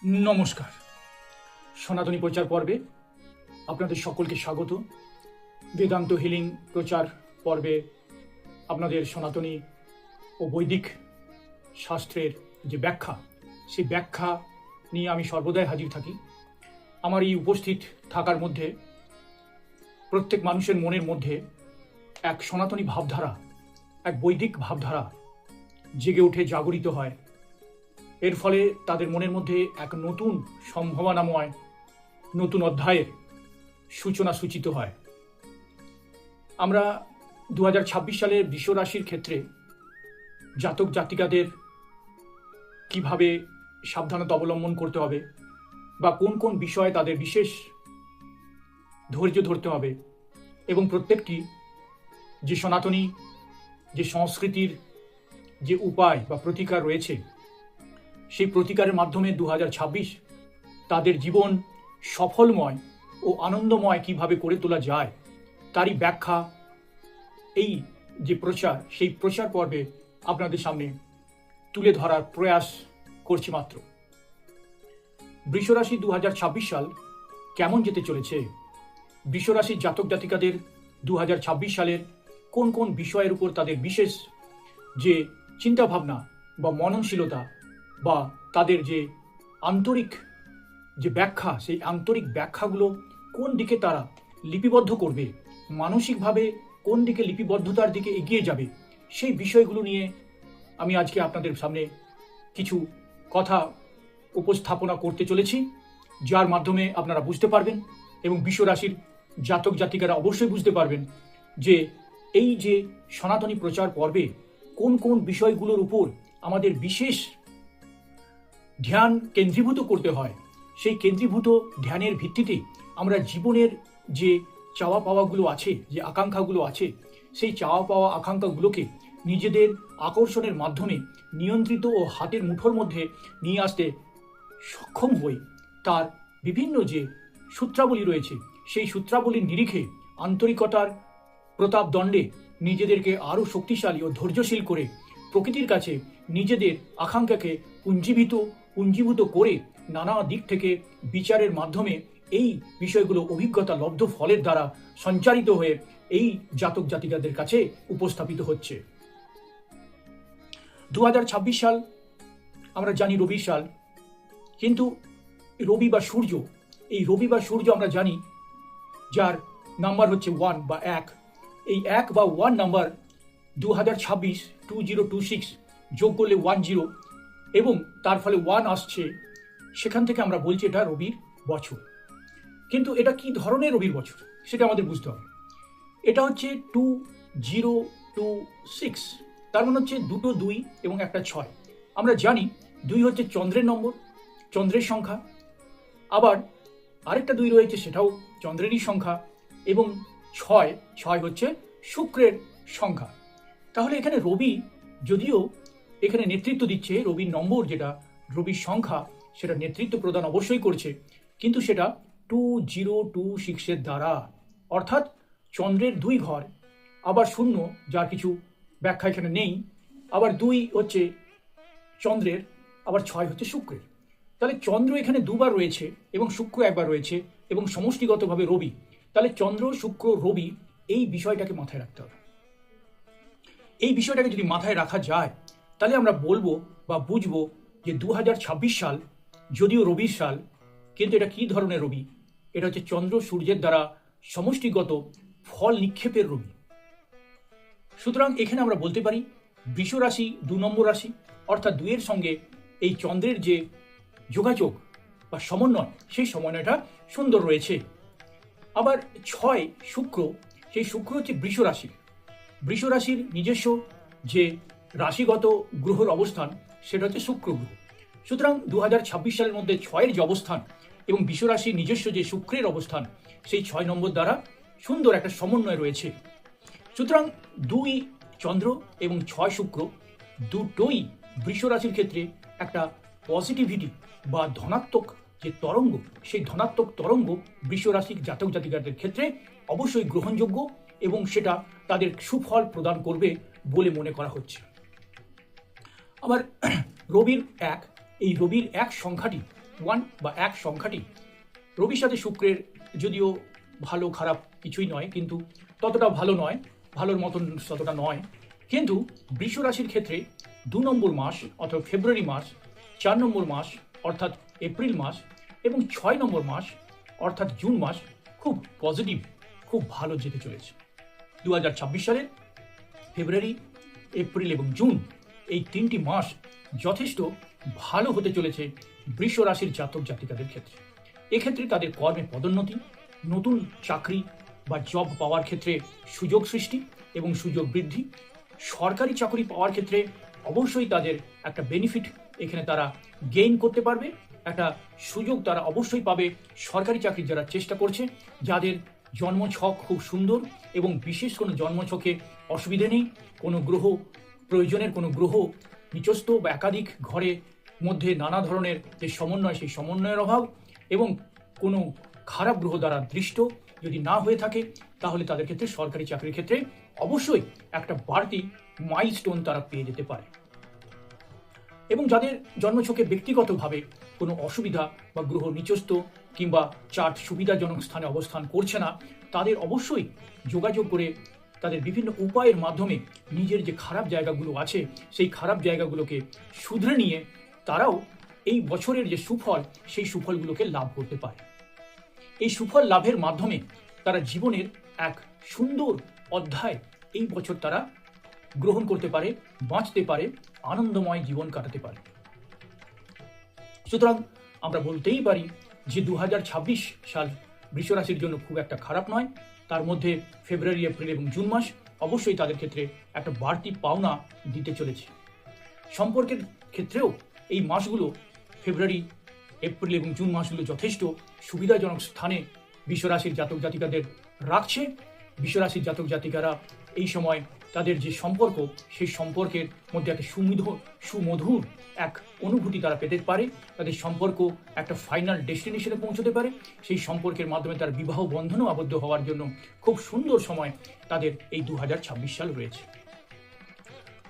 নমস্কার। সনাতনী প্রচার পর্বে আপনাদের সকলকে স্বাগত। বেদান্ত হিলিং প্রচার পর্বে আপনাদের সনাতনী ও বৈদিক শাস্ত্রের যে ব্যাখ্যা, সেই ব্যাখ্যা নিয়ে আমি সর্বদাই হাজির থাকি। আমার এই উপস্থিত থাকার মধ্যে প্রত্যেক মানুষের মনের মধ্যে এক সনাতনী ভাবধারা, এক বৈদিক ভাবধারা জেগে উঠে জাগরিত হয়। এর ফলে তাদের মনের মধ্যে এক নতুন সম্ভাবনাময় নতুন অধ্যায়ের সূচনা সূচিত হয়। আমরা 2026 সালের বৃষ রাশির ক্ষেত্রে জাতক জাতিকাদের কিভাবে সাবধানতা অবলম্বন করতে হবে বা কোন কোন বিষয়ে তাদের বিশেষ ধৈর্য ধরতে হবে এবং প্রত্যেকটি যে সনাতনী যে সংস্কৃতির যে উপায় বা প্রতিকার রয়েছে, সেই প্রতিকারের মাধ্যমে 2026 তাদের জীবন সফলময় ও আনন্দময় কিভাবে করে তোলা যায়, তারই ব্যাখ্যা এই যে প্রচার, সেই প্রচার পর্বে আপনাদের সামনে তুলে ধরার প্রয়াস করছি মাত্র। বৃষরাশি 2026 সাল কেমন যেতে চলেছে, বৃষরাশির জাতক জাতিকাদের 2026 সালের কোন কোন বিষয়ের উপর তাদের বিশেষ যে চিন্তাভাবনা বা মননশীলতা বা তাদের যে আন্তরিক যে ব্যাখ্যা, সেই আন্তরিক ব্যাখ্যাগুলো কোন দিকে তারা লিপিবদ্ধ করবে, মানসিকভাবে কোন দিকে লিপিবদ্ধতার দিকে এগিয়ে যাবে, সেই বিষয়গুলো নিয়ে আমি আজকে আপনাদের সামনে কিছু কথা উপস্থাপনা করতে চলেছি, যার মাধ্যমে আপনারা বুঝতে পারবেন এবং বৃষ রাশির জাতক জাতিকারা অবশ্যই বুঝতে পারবেন যে এই যে সনাতনী প্রচার পর্বে কোন কোন বিষয়গুলোর উপর আমাদের বিশেষ ধ্যান কেন্দ্রীভূত করতে হয়। সেই কেন্দ্রীভূত ধ্যানের ভিত্তিতে আমরা জীবনের যে চাওয়া পাওয়াগুলো আছে, যে আকাঙ্ক্ষাগুলো আছে, সেই চাওয়া পাওয়া আকাঙ্ক্ষাগুলোকে নিজেদের আকর্ষণের মাধ্যমে নিয়ন্ত্রিত ও হাতের মুঠোর মধ্যে নিয়ে আসতে সক্ষম হই। তার বিভিন্ন যে সূত্রাবলী রয়েছে, সেই সূত্রাবলীর নিরিখে আন্তরিকতার প্রতাপ দণ্ডে নিজেদেরকে আরও শক্তিশালী ও ধৈর্যশীল করে প্রকৃতির কাছে নিজেদের আকাঙ্ক্ষাকে পুঞ্জীভূত করে নানা দিক থেকে বিচারের মাধ্যমে এই বিষয়গুলো অভিজ্ঞতা লব্ধ ফলের দ্বারা সঞ্চারিত হয়ে এই জাতক জাতিকাদের কাছে উপস্থাপিত হচ্ছে। 2026 সাল আমরা জানি রবির সাল, কিন্তু রবি বা সূর্য, এই রবি বা সূর্য আমরা জানি যার নাম্বার হচ্ছে 1 বা 1, এই 1 বা 1 নাম্বার 2026 যোগ করলে 10 এবং তার ফলে 1 আসছে, সেখান থেকে আমরা বলছি এটা রবির বছর। কিন্তু এটা কি ধরনের রবির বছর সেটা আমাদের বুঝতে হবে। এটা হচ্ছে 2026, তার মানে হচ্ছে 2 2 এবং 1 6। আমরা জানি 2 হচ্ছে চন্দ্রের নম্বর, চন্দ্রের সংখ্যা, আবার আরেকটা 2 রয়েছে, সেটাও চন্দ্রেরই সংখ্যা, এবং 6 হচ্ছে শুক্রের সংখ্যা। তাহলে এখানে রবি যদিও এখানে নেতৃত্ব দিচ্ছে, রবির নম্বর যেটা, রবির সংখ্যা, সেটা নেতৃত্ব প্রদান অবশ্যই করছে, কিন্তু সেটা 2026 দ্বারা, অর্থাৎ চন্দ্রের 2 ঘর, আবার 0 যার কিছু ব্যাখ্যা এখানে নেই, আবার 2 হচ্ছে চন্দ্রের, আবার 6 হচ্ছে শুক্রের। তাহলে চন্দ্র এখানে 2 বার রয়েছে এবং শুক্র 1 বার রয়েছে এবং সমষ্টিগতভাবে রবি। তাহলে চন্দ্র, শুক্র, রবি, এই বিষয়টাকে মাথায় রাখতে হবে। এই বিষয়টাকে যদি মাথায় রাখা যায়, তাহলে আমরা বলবো বা বুঝবো যে 2026 সাল যদিও রবির সাল, কিন্তু এটা কি ধরনের রবি, এটা হচ্ছে চন্দ্র সূর্যের দ্বারা সমষ্টিগত ফল নিক্ষেপের রবি। সুতরাং এখানে আমরা বলতে পারি বৃষ রাশি 2 নম্বর রাশি, অর্থাৎ 2 এর সঙ্গে এই চন্দ্রের যে যোগাযোগ বা সমন্বয়, সেই সমন্বয়টা সুন্দর রয়েছে। আবার 6 শুক্র, সেই শুক্র হচ্ছে বৃষ রাশি, বৃষ রাশির নিজস্ব যে রাশিগত গ্রহের অবস্থান, সেটা হচ্ছে শুক্র গ্রহ। সুতরাং 2026 সালের মধ্যে 6 যে অবস্থান এবং বৃষ রাশির নিজস্ব যে শুক্রের অবস্থান, সেই 6 নম্বর দ্বারা সুন্দর একটা সমন্বয় রয়েছে। সুতরাং 2 চন্দ্র এবং 6 শুক্র দুটোই বৃষ রাশির ক্ষেত্রে একটা পজিটিভিটি বা ধনাত্মক যে তরঙ্গ, সেই ধনাত্মক তরঙ্গ বৃষ রাশির জাতক জাতিকাদের ক্ষেত্রে অবশ্যই গ্রহণযোগ্য এবং সেটা তাদের সুফল প্রদান করবে বলে মনে করা হচ্ছে। আবার রবির 1, এই রবির 1 সংখ্যাটি 1 বা 1 সংখ্যাটি রবির সাথে শুক্রের যদিও ভালো খারাপ কিছুই নয়, কিন্তু ততটা ভালো নয়, ভালোর মতন ততটা নয়। কিন্তু বৃষ রাশির ক্ষেত্রে 2 নম্বর মাস অর্থাৎ ফেব্রুয়ারি মাস, 4 নম্বর মাস অর্থাৎ এপ্রিল মাস এবং 6 নম্বর মাস অর্থাৎ জুন মাস খুব পজিটিভ, খুব ভালো যেতে চলেছে। 2026 সালের ফেব্রুয়ারি, এপ্রিল এবং জুন এই 3টি মাস যথেষ্ট ভালো হতে চলেছে বৃষ রাশির জাতক জাতিকাদের ক্ষেত্রে। এক্ষেত্রে তাদের কর্মে পদোন্নতি, নতুন চাকরি বা জব পাওয়ার ক্ষেত্রে সুযোগ সৃষ্টি এবং সুযোগ বৃদ্ধি, সরকারি চাকরি পাওয়ার ক্ষেত্রে অবশ্যই তাদের একটা বেনিফিট এখানে তারা গেইন করতে পারবে, একটা সুযোগ তারা অবশ্যই পাবে। সরকারি চাকরির যারা চেষ্টা করছে, যাদের জন্মছক খুব সুন্দর এবং বিশেষ কোনো জন্মছকে অসুবিধে নেই, কোনো গ্রহ প্রয়োজনের কোনো গ্রহ নিচস্থ বা একাধিক ঘরে মধ্যে নানা ধরনের যে সমন্বয়, সেই সমন্বয়ের অভাব এবং কোনো খারাপ গ্রহ দ্বারা দৃষ্ট যদি না হয়ে থাকে, তাহলে তাদের ক্ষেত্রে সরকারি চাকরির ক্ষেত্রে অবশ্যই একটা বাড়তি মাইলস্টোন তারা পেয়ে যেতে পারে। এবং যাদের জন্মছকে ব্যক্তিগতভাবে কোনো অসুবিধা বা গ্রহ নিচস্থ কিংবা চার্ট সুবিধাজনক স্থানে অবস্থান করছে না, তাদের অবশ্যই যোগাযোগ করে তাদের বিভিন্ন উপায়ের মাধ্যমে নিজের যে খারাপ জায়গাগুলো আছে সেই খারাপ জায়গাগুলোকে শুধরে নিয়ে তারাও এই বছরের যে সুফল, সেই সুফলগুলোকে লাভ করতে পারে। এই সুফল লাভের মাধ্যমে তারা জীবনের এক সুন্দর অধ্যায় এই বছর তারা গ্রহণ করতে পারে, বাঁচতে পারে, আনন্দময় জীবন কাটাতে পারে। সুতরাং আমরা বলতেই পারি যে 2026 সাল বৃষ রাশির জন্য খুব একটা খারাপ নয়। তার মধ্যে ফেব্রুয়ারি, এপ্রিল এবং জুন মাস অবশ্যই তাদের ক্ষেত্রে একটা বাড়তি পাওনা দিতে চলেছে। সম্পর্কের ক্ষেত্রেও এই মাসগুলো, ফেব্রুয়ারি, এপ্রিল এবং জুন মাসগুলো যথেষ্ট সুবিধাজনক স্থানে বৃষ রাশির জাতক জাতিকাদের রাখছে। বৃষ রাশির জাতক জাতিকারা এই সময় তাদের যে সম্পর্ক, সেই সম্পর্কের মধ্যে একটা সুমধুর এক অনুভূতি তারা পেতে পারে। তাদের সম্পর্ক একটা ফাইনাল ডেস্টিনেশনে পৌঁছতে পারে। সেই সম্পর্কের মাধ্যমে তার বিবাহ বন্ধনেও আবদ্ধ হওয়ার জন্য খুব সুন্দর সময় তাদের এই 2026 সাল রয়েছে।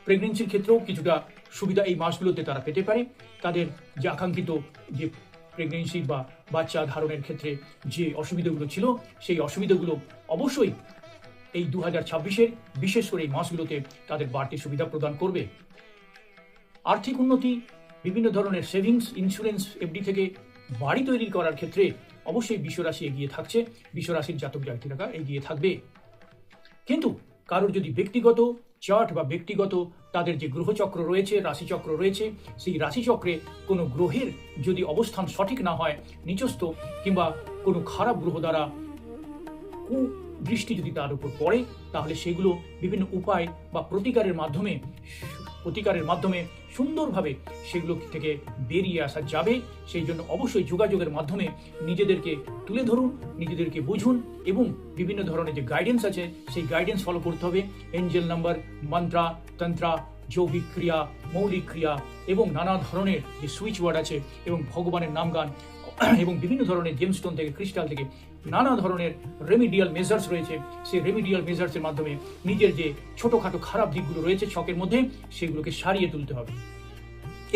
প্রেগনেন্সির ক্ষেত্রেও কিছুটা সুবিধা এই মাসগুলোতে তারা পেতে পারে। তাদের যে আকাঙ্ক্ষিত যে প্রেগনেন্সি বা বাচ্চা ধারণের ক্ষেত্রে যে অসুবিধাগুলো ছিল, সেই অসুবিধাগুলো অবশ্যই এই 2026-এর বিশেষ করে এই মাসগুলোতে তাদের বাড়তি সুবিধা প্রদান করবে। আর্থিক উন্নতি, বিভিন্ন ধরনের সেভিংস, ইন্স্যুরেন্স, এফডি থেকে বাড়ি তৈরি করার ক্ষেত্রে অবশ্যই বৃষ রাশি এগিয়ে থাকছে, বৃষ রাশির জাতক জাতিকারা এগিয়ে থাকবে। কিন্তু কারোর যদি ব্যক্তিগত চার্ট বা ব্যক্তিগত তাদের যে গ্রহচক্র রয়েছে, রাশিচক্র রয়েছে, সেই রাশিচক্রে কোনো গ্রহের যদি অবস্থান সঠিক না হয়, নিচস্থ কিংবা কোনো খারাপ গ্রহ দ্বারা দৃষ্টি যদি তার উপর পড়ে, তাহলে সেগুলো বিভিন্ন উপায় বা প্রতিকারের মাধ্যমে সুন্দরভাবে সেগুলো থেকে বেরিয়ে আসা যাবে। সেই জন্য অবশ্যই যোগাযোগের মাধ্যমে নিজেদেরকে তুলে ধরুন, নিজেদেরকে বুঝুন এবং বিভিন্ন ধরনের যে গাইডেন্স আছে সেই গাইডেন্স ফলো করতে হবে। এঞ্জেল নাম্বার, মন্ত্রা, তন্ত্রা, যৌগিক ক্রিয়া, মৌলিক ক্রিয়া এবং নানা ধরনের যে সুইচ ওয়ার্ড আছে এবং ভগবানের নামগান এবং বিভিন্ন ধরনের জেমস্টোন থেকে, ক্রিস্টাল থেকে নানা ধরনের রেমিডিয়াল মেজার্স রয়েছে। সেই রেমিডিয়াল মেজার্সের মাধ্যমে নিজের যে ছোটোখাটো খারাপ দিকগুলো রয়েছে ছকের মধ্যে, সেগুলোকে সারিয়ে তুলতে হবে।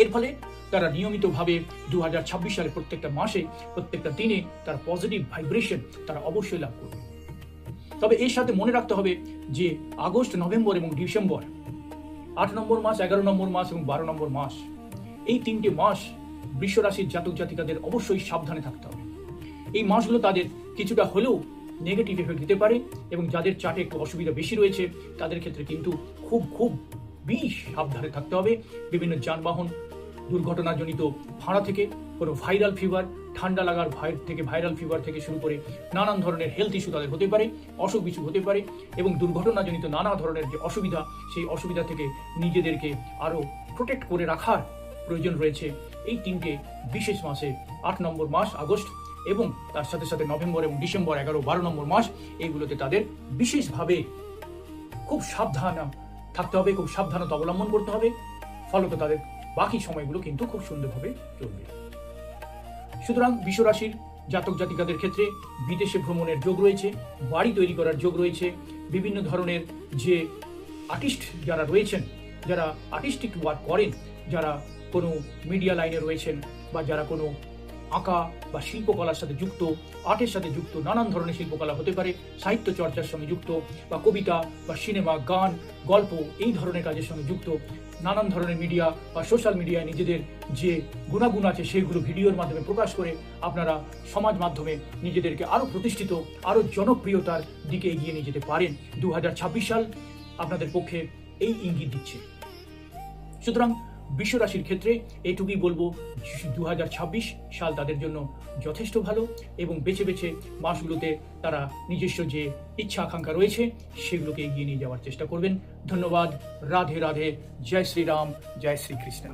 এর ফলে তারা নিয়মিতভাবে 2026 সালে প্রত্যেকটা মাসে, প্রত্যেকটা দিনে তার পজিটিভ ভাইব্রেশন তারা অবশ্যই লাভ করবে। তবে এর সাথে মনে রাখতে হবে যে আগস্ট, নভেম্বর এবং ডিসেম্বর, 8 নম্বর মাস, 11 নম্বর মাস এবং 12 নম্বর মাস, এই 3টে মাস বৃষ রাশির জাতক জাতিকাদের অবশ্যই সাবধানে থাকতে হবে। এই মাসগুলো তাদের কিছুটা হলেও নেগেটিভ এফেক্ট দিতে পারে এবং যাদের চার্টে একটু অসুবিধা বেশি রয়েছে তাদের ক্ষেত্রে কিন্তু খুব বেশ সাবধানে থাকতে হবে। বিভিন্ন যানবাহন দুর্ঘটনাজনিত ভাড়া থেকে কোনো ভাইরাল ফিভার, ঠান্ডা লাগার ভাইরাল ফিভার থেকে শুরু করে নানান ধরনের হেলথ ইস্যু তাদের হতে পারে, অসুখ বিসুখ হতে পারে এবং দুর্ঘটনাজনিত নানা ধরনের যে অসুবিধা, সেই অসুবিধা থেকে নিজেদেরকে আরও প্রোটেক্ট করে রাখার প্রয়োজন রয়েছে। এই 3টে বিশেষ মাসে, 8 নম্বর মাস আগস্ট এবং তার সাথে সাথে নভেম্বর এবং ডিসেম্বর 11, 12 নম্বর মাস, এইগুলোতে তাদের বিশেষভাবে খুব সাবধান থাকতে হবে, খুব সাবধানতা অবলম্বন করতে হবে। ফলত তাদের বাকি সময়গুলো কিন্তু খুব সুন্দরভাবে চলবে। সুতরাং বৃষ রাশির জাতক জাতিকাদের ক্ষেত্রে বিদেশে ভ্রমণের যোগ রয়েছে, বাড়ি তৈরি করার যোগ রয়েছে। বিভিন্ন ধরনের যে আর্টিস্ট যারা রয়েছেন, যারা আর্টিস্টিক ওয়ার্ক করেন, যারা কোনো মিডিয়া লাইনে রয়েছেন বা যারা কোনো আঁকা বা শিল্পকলার সাথে যুক্ত, আর্টের সাথে যুক্ত, নানান ধরনের শিল্পকলা হতে পারে, সাহিত্য চর্চার সঙ্গে যুক্ত, বা কবিতা বা সিনেমা, গান, গল্প এই ধরনের কাজের সঙ্গে যুক্ত, নানান ধরনের মিডিয়া বা সোশ্যাল মিডিয়ায় নিজেদের যে গুণাগুণ আছে সেগুলো ভিডিওর মাধ্যমে প্রকাশ করে আপনারা সমাজ মাধ্যমে নিজেদেরকে আরও প্রতিষ্ঠিত, আরও জনপ্রিয়তার দিকে এগিয়ে নিয়ে যেতে পারেন। 2026 সাল আপনাদের পক্ষে এই ইঙ্গিত দিচ্ছে। সুতরাং বৃষ রাশির ক্ষেত্রে এইটুকুই বলবো, 2026 সাল তাদের জন্য যথেষ্ট ভালো, এবং বেছে বেছে মাসগুলোতে তারা নিজস্ব যে ইচ্ছা আকাঙ্ক্ষা রয়েছে সেগুলোকে এগিয়ে নিয়ে যাওয়ার চেষ্টা করবেন। ধন্যবাদ। রাধে রাধে। জয় শ্রীরাম, জয় শ্রীকৃষ্ণ।